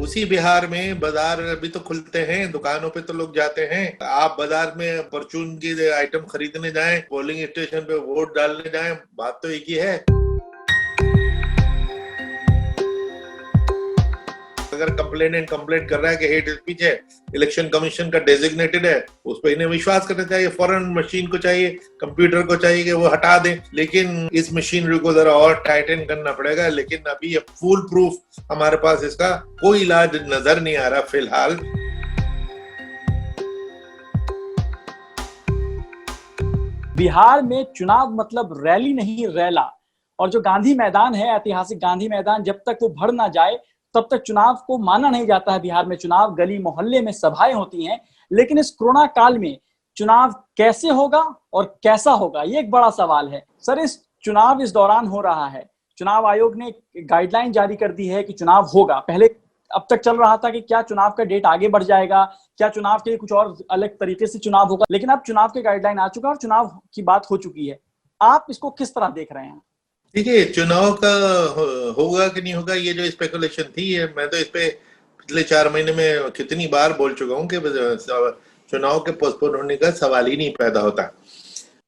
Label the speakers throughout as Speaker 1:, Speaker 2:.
Speaker 1: उसी बिहार में बाजार अभी तो खुलते हैं, दुकानों पे तो लोग जाते हैं। आप बाजार में परचून की आइटम खरीदने जाएं, पोलिंग स्टेशन पे वोट डालने जाएं, बात तो एक ही है। अगर कंप्लेनेंट कंप्लेंट कर रहा है कि हेट स्पीच है, इलेक्शन कमीशन का डेजिग्नेटेड है, उस पर इन्हें विश्वास करना चाहिए। फौरन मशीन को चाहिए, कंप्यूटर को चाहिए कि वो हटा दें। लेकिन इस मशीनरी को जरा और टाइटन करना पड़ेगा। लेकिन अभी ये फुल प्रूफ हमारे पास इसका कोई इलाज नजर नहीं आ रहा फिलहाल।
Speaker 2: बिहार में चुनाव मतलब रैली नहीं, रैला। और जो गांधी मैदान है, ऐतिहासिक गांधी मैदान, जब तक वो भर ना जाए तब तक चुनाव को माना नहीं जाता है। बिहार में चुनाव गली मोहल्ले में सभाएं होती हैं, लेकिन इस कोरोना काल में चुनाव कैसे होगा और कैसा होगा, ये एक बड़ा सवाल है। सर, इस चुनाव इस दौरान हो रहा है, चुनाव आयोग ने गाइडलाइन जारी कर दी है कि चुनाव होगा। पहले अब तक चल रहा था कि क्या चुनाव का डेट आगे बढ़ जाएगा, क्या चुनाव के लिए कुछ और अलग तरीके से चुनाव होगा, लेकिन अब चुनाव के गाइडलाइन आ चुका है और चुनाव की बात हो चुकी है। आप इसको किस तरह देख रहे हैं?
Speaker 1: देखिए, चुनाव का होगा कि नहीं होगा, ये जो स्पेकुलेशन थी, मैं तो इस पे पिछले 4 महीने में कितनी बार बोल चुका हूँ कि चुनाव के पोस्टपोन होने का सवाल ही नहीं पैदा होता।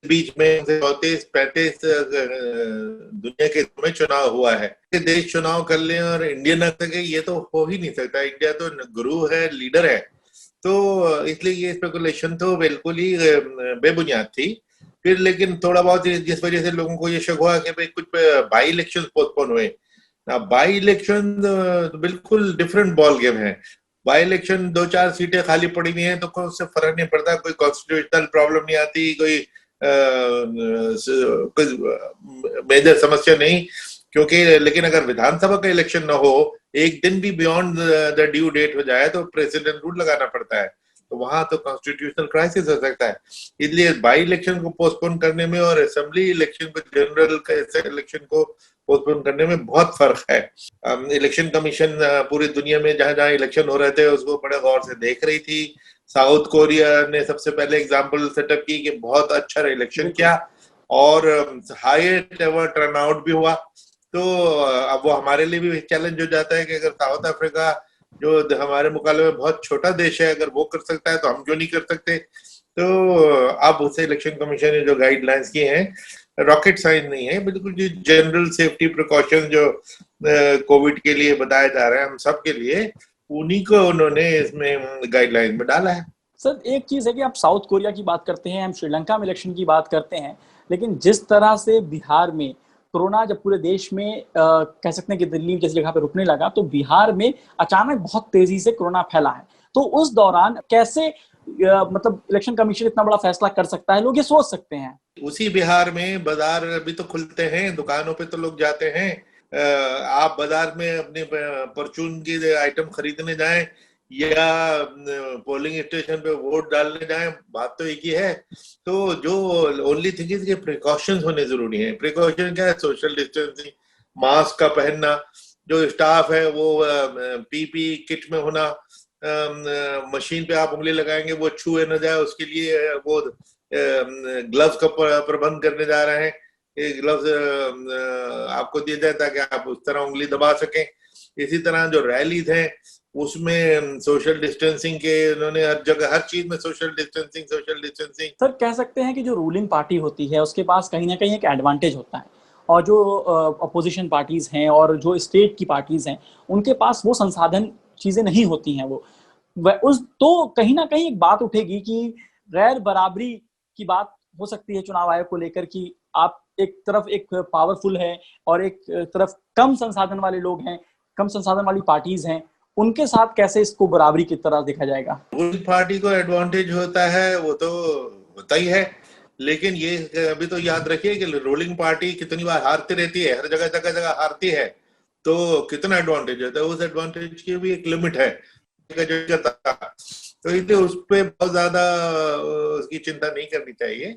Speaker 1: बीच में 34-35 दुनिया के में चुनाव हुआ है कि देश चुनाव कर ले और इंडिया न सके, ये तो हो ही नहीं सकता। इंडिया तो गुरु है, लीडर है। तो इसलिए ये स्पेकुलेशन तो बिल्कुल ही बेबुनियाद थी। फिर लेकिन थोड़ा बहुत जिस वजह से लोगों को ये शक हुआ कि भाई कुछ बाई इलेक्शन पोस्टपोन हुए। बाई इलेक्शन बिल्कुल डिफरेंट बॉल गेम है। बाई इलेक्शन 2-4 सीटें खाली पड़ी हुई हैं तो कोई उससे फर्क नहीं पड़ता, कोई कॉन्स्टिट्यूशनल प्रॉब्लम नहीं आती, कोई मेजर समस्या नहीं। क्योंकि लेकिन अगर विधानसभा का इलेक्शन ना हो, एक दिन भी बियॉन्ड द ड्यू डेट हो जाए तो प्रेसिडेंट रूल लगाना पड़ता है, तो वहां तो कॉन्स्टिट्यूशनल क्राइसिस हो सकता है। इसलिए बाई इलेक्शन को पोस्टपोन करने में और असेंबली इलेक्शन को, जनरल इलेक्शन को पोस्टपोन करने में बहुत फर्क है। इलेक्शन कमीशन पूरी दुनिया में जहां जहां इलेक्शन हो रहे थे उसको बड़े गौर से देख रही थी। साउथ कोरिया ने सबसे पहले एग्जाम्पल सेटअप की कि बहुत अच्छा इलेक्शन किया और हाईएस्ट एवर टर्नआउट भी हुआ। तो अब वो हमारे लिए भी चैलेंज हो जाता है कि अगर साउथ अफ्रीका जो हमारे मुकाबले में बहुत छोटा देश है, अगर वो कर सकता है तो हम क्यों नहीं कर सकते। तो अब उसे इलेक्शन कमीशन ने जो गाइडलाइंस किए हैं, रॉकेट साइंस नहीं है, बिल्कुल जो जनरल सेफ्टी प्रिकॉशन जो कोविड के लिए बताया जा रहा है हम सब के लिए, उन्हीं को उन्होंने इसमें गाइडलाइन में डाला है।
Speaker 2: सर, एक चीज है कि आप साउथ कोरिया की बात करते हैं, हम श्रीलंका में इलेक्शन की बात करते हैं, लेकिन जिस तरह से बिहार में कोरोना जब पूरे देश में कह सकते हैं कि दिल्ली जैसी जगह पे रुकने लगा, तो बिहार में अचानक बहुत तेजी से कोरोना फैला है। तो उस दौरान कैसे मतलब इलेक्शन कमीशन इतना बड़ा फैसला कर सकता है, लोग ये सोच सकते हैं।
Speaker 1: उसी बिहार में बाजार अभी तो खुलते हैं, दुकानों पे तो लोग जाते हैं। आप बाजार में अपने परचून की आइटम खरीदने जाएं या पोलिंग स्टेशन पे वोट डालने जाएं, बात तो एक ही है। तो जो ओनली थिंग इज कि प्रिकॉशंस होने जरूरी है। प्रिकॉशन क्या है? सोशल डिस्टेंसिंग, मास्क का पहनना, जो स्टाफ है वो पीपी किट में होना, मशीन पे आप उंगली लगाएंगे वो छुए न जाए, उसके लिए वो ग्लव्स का प्रबंध करने जा रहे हैं। ये ग्लव्स आपको दिए जाए ताकि आप उस तरह उंगली दबा सकें। इसी तरह जो रैलीज हैं उसमें सोशल डिस्टेंसिंग के उन्होंने हर जगह, हर चीज में सोशल डिस्टेंसिंग।
Speaker 2: सर, कह सकते हैं कि जो रूलिंग पार्टी होती है उसके पास कहीं ना कहीं एक एडवांटेज होता है, और जो अपोजिशन पार्टीज हैं और जो स्टेट की पार्टीज हैं उनके पास वो संसाधन चीजें नहीं होती हैं। वो उस तो कहीं ना कहीं एक बात उठेगी कि गैर बराबरी की बात हो सकती है चुनाव आयोग को लेकर, कि आप एक तरफ एक पावरफुल है और एक तरफ कम संसाधन वाले लोग हैं, कम संसाधन वाली पार्टीज हैं, उनके साथ कैसे इसको बराबरी की तरह देखा जाएगा।
Speaker 1: उस पार्टी को एडवांटेज होता है वो तो होता ही है, लेकिन ये अभी तो याद रखिए कि रूलिंग पार्टी कितनी बार हारती रहती है, हर जगह जगह जगह हारती है। तो कितना एडवांटेज होता है, उस एडवांटेज की भी एक लिमिट है। तो इसलिए उस पर बहुत ज्यादा उसकी चिंता नहीं करनी चाहिए।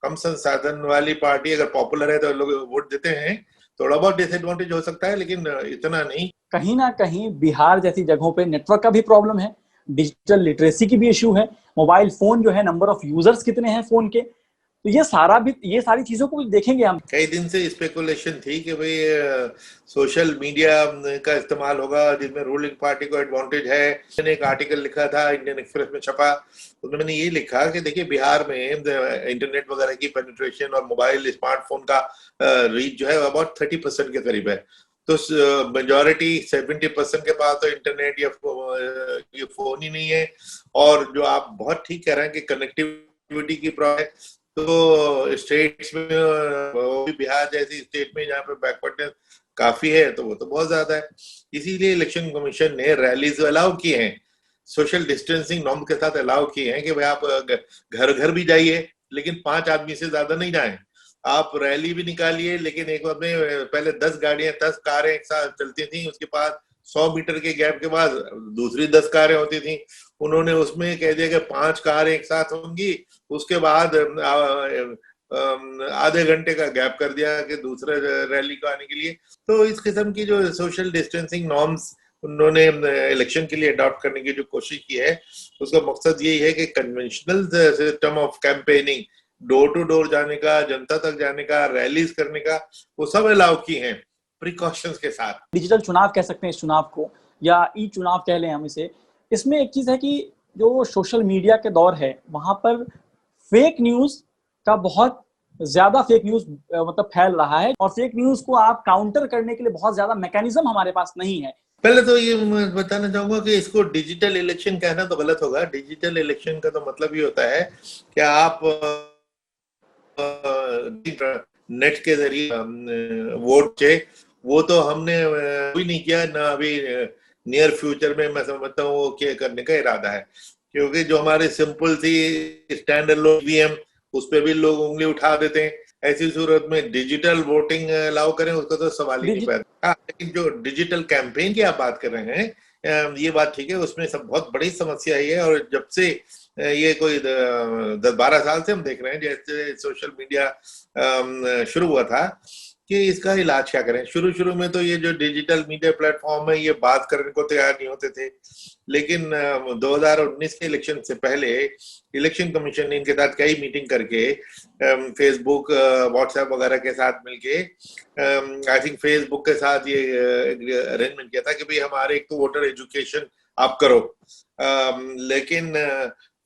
Speaker 1: कम संसाधन वाली पार्टी अगर पॉपुलर है तो लोग वोट देते हैं। थोड़ा बहुत डिसएडवांटेज हो सकता है लेकिन इतना नहीं।
Speaker 2: कहीं ना कहीं बिहार जैसी जगहों पे नेटवर्क का भी प्रॉब्लम है, डिजिटल लिटरेसी की भी इशू है, मोबाइल फोन जो है, नंबर ऑफ यूजर्स कितने हैं फोन के, तो ये सारी चीजों को भी देखेंगे हम।
Speaker 1: कई दिन से स्पेकुलेशन थी कि भाई सोशल मीडिया का इस्तेमाल होगा जिसमें रूलिंग पार्टी को एडवांटेज है। मैंने एक आर्टिकल लिखा था, इंडियन एक्सप्रेस में छपा, उसमें मैंने ये लिखा कि देखिए बिहार में इंटरनेट वगैरह की पेनिट्रेशन और मोबाइल स्मार्टफोन का रीच जो है अबाउट 30% के करीब है। तो मेजोरिटी 70% के पास तो इंटरनेट या ये फोन ही नहीं है। और जो आप बहुत ठीक कह रहे हैं कि कनेक्टिविटी की प्रॉब्लम, तो स्टेट्स में वो भी बिहार जैसी स्टेट में जहाँ पे बैकवर्डनेस काफी है तो वो तो बहुत ज्यादा है। इसीलिए इलेक्शन कमीशन ने रैलीज अलाउ की हैं, सोशल डिस्टेंसिंग नॉर्म के साथ अलाउ किए हैं कि भाई आप घर घर भी जाइए लेकिन 5 आदमी से ज्यादा नहीं जाएं। आप रैली भी निकालिए लेकिन एक बार में पहले 10 गाड़ियां 10 कारें एक साथ चलती थी, उसके बाद 100 मीटर के गैप के बाद दूसरी 10 कारें होती थी। उन्होंने उसमें कह दिया कि 5 कारें एक साथ होंगी, उसके बाद आधे घंटे का गैप कर दिया कि दूसरे रैली को आने के लिए। तो इस किस्म की जो सोशल डिस्टेंसिंग नॉर्म्स उन्होंने इलेक्शन के लिए अडॉप्ट करने की जो कोशिश की है, उसका मकसद यही है कि conventional system of campaigning, door to door जाने का, जनता तक जाने का, रैलीज करने का, वो सब अलाउ की हैं प्रिकॉशंस के साथ।
Speaker 2: डिजिटल चुनाव कह सकते हैं इस चुनाव को, या ई चुनाव कह लें हम इसे। इसमें एक चीज है कि जो सोशल मीडिया के दौर है वहां पर फेक न्यूज का बहुत ज्यादा फेक न्यूज मतलब फैल रहा है, और फेक न्यूज को आप काउंटर करने के लिए बहुत ज्यादा मैकेनिज्म हमारे पास नहीं है।
Speaker 1: पहले तो ये मैं बताना चाहूंगा कि इसको डिजिटल इलेक्शन कहना तो गलत होगा। डिजिटल इलेक्शन का तो मतलब ये होता है कि आप नेट के जरिए वोट चे, वो तो हमने भी नहीं किया ना अभी नियर फ्यूचर में मैं समझता हूँ वो क्या करने का इरादा है। क्योंकि जो हमारे सिंपल सी स्टैंड अलोन ईवीएम, उस पर भी लोग उंगली उठा देते हैं। ऐसी सूरत में डिजिटल वोटिंग अलाउ करें उसका तो सवाल ही नहीं पैदा। लेकिन जो डिजिटल कैंपेन की आप बात कर रहे हैं, ये बात ठीक है, उसमें सब बहुत बड़ी समस्या है। और जब से ये कोई 10-12 साल से हम देख रहे हैं जैसे सोशल मीडिया शुरू हुआ था कि इसका इलाज क्या करें। शुरू में तो ये जो डिजिटल मीडिया प्लेटफॉर्म है ये बात करने को तैयार नहीं होते थे, लेकिन 2019 के इलेक्शन से पहले इलेक्शन कमीशन ने इनके साथ कई मीटिंग करके फेसबुक व्हाट्सएप वगैरह के साथ मिलके आई थिंक फेसबुक के साथ ये अरेंजमेंट किया था कि भाई हमारे एक तो वोटर एजुकेशन आप करो, लेकिन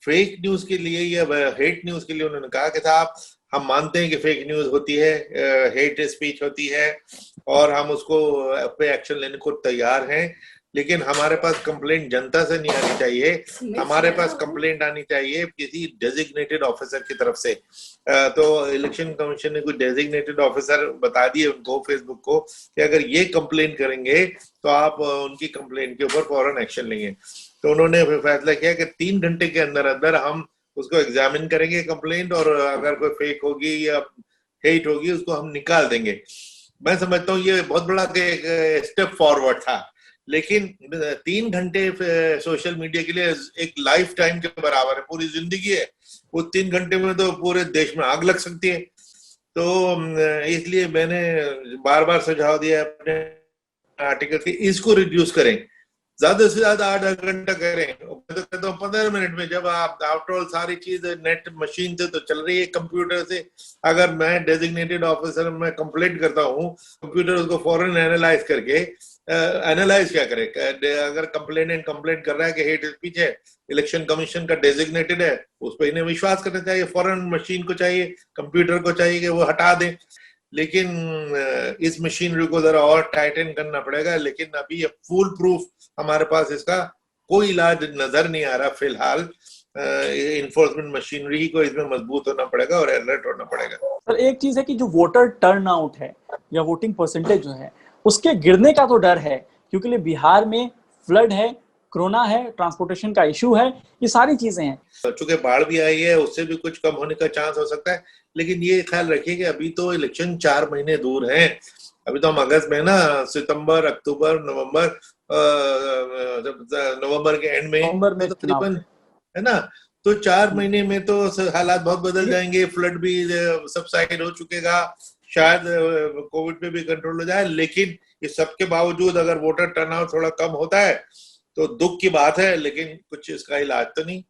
Speaker 1: फेक न्यूज के लिए या हेट न्यूज के लिए उन्होंने कहा कि साहब हम मानते हैं कि फेक न्यूज होती है, हेट स्पीच होती है और हम उसको पे एक्शन लेने को तैयार हैं, लेकिन हमारे पास कंप्लेंट जनता से नहीं आनी चाहिए, हमारे पास कंप्लेंट आनी चाहिए किसी डेजिग्नेटेड ऑफिसर की तरफ से। तो इलेक्शन कमीशन ने कुछ डेजिग्नेटेड ऑफिसर बता दिए उनको, फेसबुक को, कि अगर ये कंप्लेंट करेंगे तो आप उनकी कंप्लेंट के ऊपर फौरन एक्शन लेंगे। तो उन्होंने फिर फैसला किया कि 3 घंटे के अंदर अंदर हम उसको एग्जामिन करेंगे कंप्लेंट, और अगर कोई फेक होगी या हेट होगी उसको हम निकाल देंगे। मैं समझता हूँ ये बहुत बड़ा स्टेप फॉरवर्ड था, लेकिन 3 घंटे सोशल मीडिया के लिए एक लाइफ टाइम के बराबर है, पूरी जिंदगी है। वो 3 घंटे में तो पूरे देश में आग लग सकती है। तो इसलिए मैंने बार बार सुझाव दिया अपने आर्टिकल की, इसको रिड्यूस करें, ज्यादा से ज्यादा 8 घंटा करें। मैं तो कहता हूँ 15 मिनट में, जब आप आफ्टर ऑल सारी चीज नेट मशीन से तो चल रही है, कंप्यूटर से अगर मैं डेजिग्नेटेड ऑफिसर मैं कंप्लेंट करता हूँ, कंप्यूटर उसको फौरन एनालाइज करके एनालाइज क्या करे, अगर कंप्लेनेंट कंप्लेंट कर रहा है कि हेट स्पीच है, इलेक्शन कमीशन का डेजिग्नेटेड है, उस पर इन्हें विश्वास करना चाहिए, फौरन मशीन को चाहिए, कंप्यूटर को चाहिए कि वो हटा दे। लेकिन इस मशीनरी को जरा और टाइटन करना पड़ेगा। लेकिन अभी ये फुल प्रूफ हमारे पास इसका कोई इलाज नजर नहीं आ रहा फिलहाल। इन्फोर्समेंट मशीनरी ही को इसमें मजबूत होना पड़ेगा और अलर्ट होना पड़ेगा।
Speaker 2: सर एक चीज है कि जो वोटर टर्न आउट है या वोटिंग परसेंटेज जो है उसके गिरने का तो डर है, क्योंकि बिहार में फ्लड है, कोरोना है, ट्रांसपोर्टेशन का इशू है, ये सारी चीजें हैं।
Speaker 1: चूंकि बाढ़ भी आई है उससे भी कुछ कम होने का चांस हो सकता है। लेकिन ये ख्याल रखिए कि अभी तो इलेक्शन 4 महीने दूर हैं। अभी तो हम अगस्त में ना, सितंबर, अक्टूबर, नवंबर, नवंबर के एंड में तकरीबन है ना, तो 4 महीने में तो हालात बहुत बदल जाएंगे। फ्लड भी सबसाइड हो चुकेगा, शायद कोविड पे भी कंट्रोल हो जाए। लेकिन इस सबके बावजूद अगर वोटर टर्नआउट थोड़ा कम होता है तो दुख की बात है, लेकिन कुछ इसका इलाज तो नहीं।